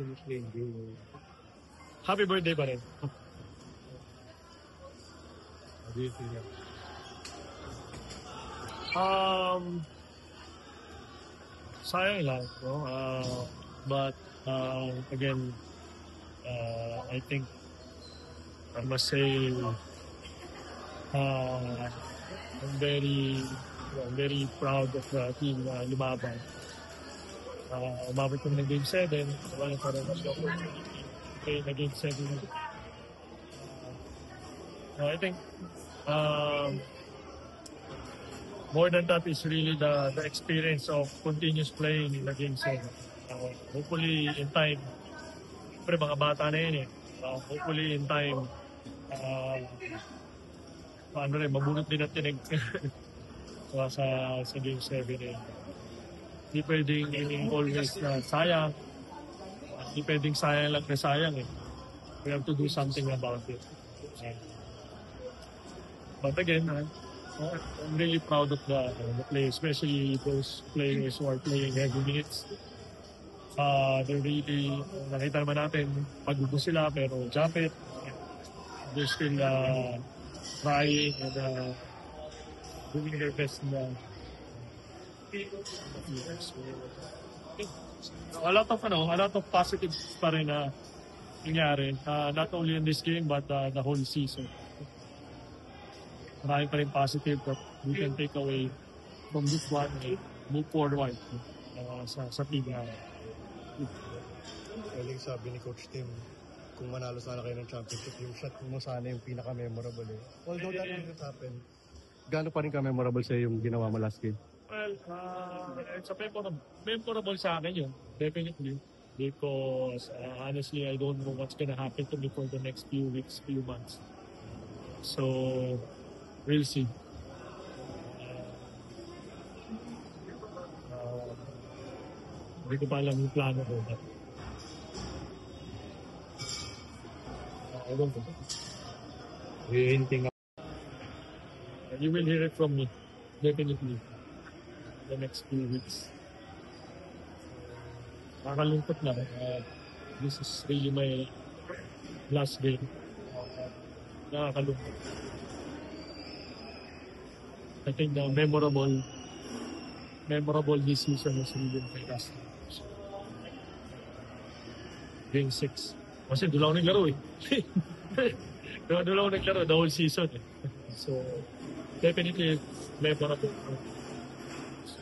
definitely hindi. Happy birthday pa rin. How do you feel? Sayang lang, no? But again, I think I must say I'm very proud of the team na lumaban. Umabot kami ng Game 7, wala pa rin mas okay na Game 7. I think more than that is really the experience of continuous playing in the Game 7. Hopefully in time, siyempre mga bata na yun eh. Hopefully in time, mabunot din at tinig sa Game 7 eh. Hindi pwedeng always na sayang. Hindi pwedeng sayang lang na sayang eh. We have to do something about it. But again, I'm really proud of the players, especially those players who are playing heavy minutes. They're really, nakita naman natin, pagbubo sila, pero Japet, they're still trying and doing their best na. A lot of positives pa rin na nangyari, not only in this game but the whole season. Marami pa rin positive that we can take away from this one and move forward sa team namin. Galing sabi ni Coach Tim, kung manalo sana kayo ng championship, yung shot mo sana yung pinaka-memorable eh. Although that didn't happen, gaano pa rin ka-memorable sa'yo yung ginawa mo last game? Well, it's a memorable sa akin yun, definitely. Because honestly, I don't know what's gonna happen to me for the next few weeks, few months. So, we'll see. Hindi ko pa alam yung plano ko. I don't know. Hinting You will hear it from me, definitely, the next few weeks. Nakakalungkot na. This is really my last game. Nakakalungkot. I think the memorable this season is really my last game. Game 6. Kasi doon ako naglaro eh. Doon ako naglaro the whole season eh. So, definitely memorable. So,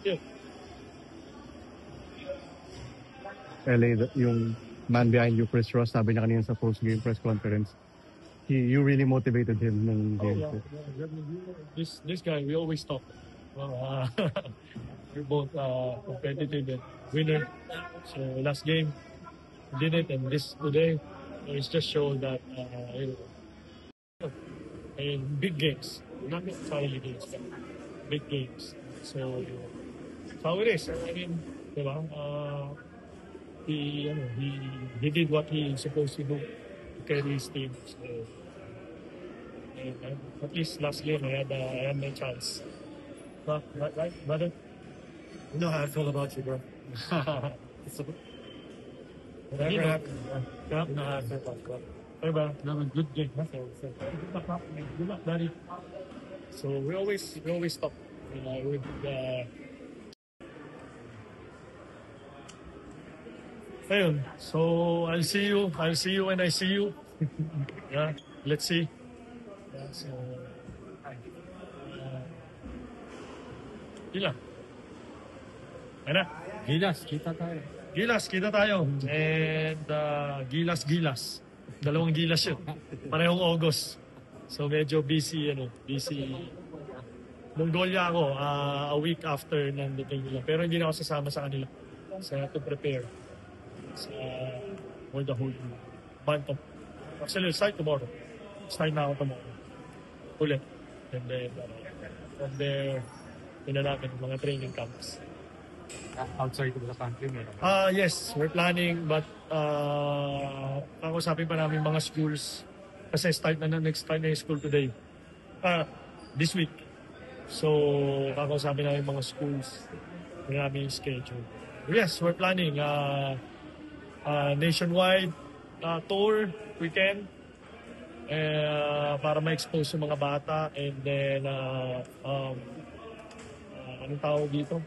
yeah. LA, yung man behind you, Chris Ross, sabi niya kanina sa post-game press conference, you really motivated him ng game. This guy, we always talk. We're both competitive and winner. So last game, we did it, and this today, it's just shown that in big games, not necessarily games, but big games. So how it is. I mean, diba? He did what he's supposed to do to carry his team. So, and at least last game I had my chance. Right, brother? You know how I feel about you, bro. Whatever happened, you know how I feel about you. Hey, bro, have a good game. Good luck, buddy. So we always talk. With ayun. So I'll see you when I see you. Yeah, let's see. Yeah, so Gilas. Ano? Gilas, kita tayo. Gilas, kita tayo. And Gilas. Dalawang Gilas yun. Parehong August. So medyo busy. Mongolia ako a week after ng dating nila. Pero hindi na ako sasama sa kanila. So I have to prepare for the whole month of... Actually, start tomorrow. Start na ako tomorrow. Ulit. And then, from there, namin mga training camps. Outside of the country, meron? Yes, we're planning, but kakusapin pa namin mga schools kasi next start na yung school today. This week. So, kakusapin namin mga schools na namin yung schedule. Yes, we're planning. nationwide tour weekend para ma-expose yung mga bata, and then anong tawag dito?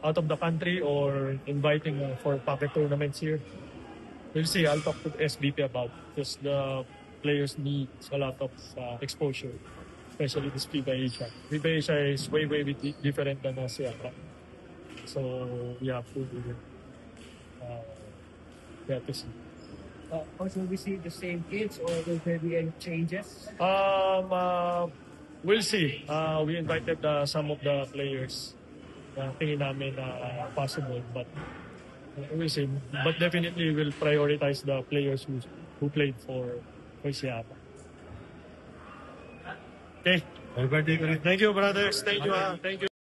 Out of the country or inviting for pocket tournaments here. We'll see. I'll talk to the SBP about because the players need a lot of exposure, especially this FIBA Asia. FIBA Asia is way different than ASEAN. So we have to see. Also, we see the same kids, or will there be any changes? We'll see. We invited some of the players. Tingin namin possible, but we'll see. But definitely we'll prioritize the players who played for Seattle. Okay. Happy birthday, Thank you, brothers. Thank you. Thank you.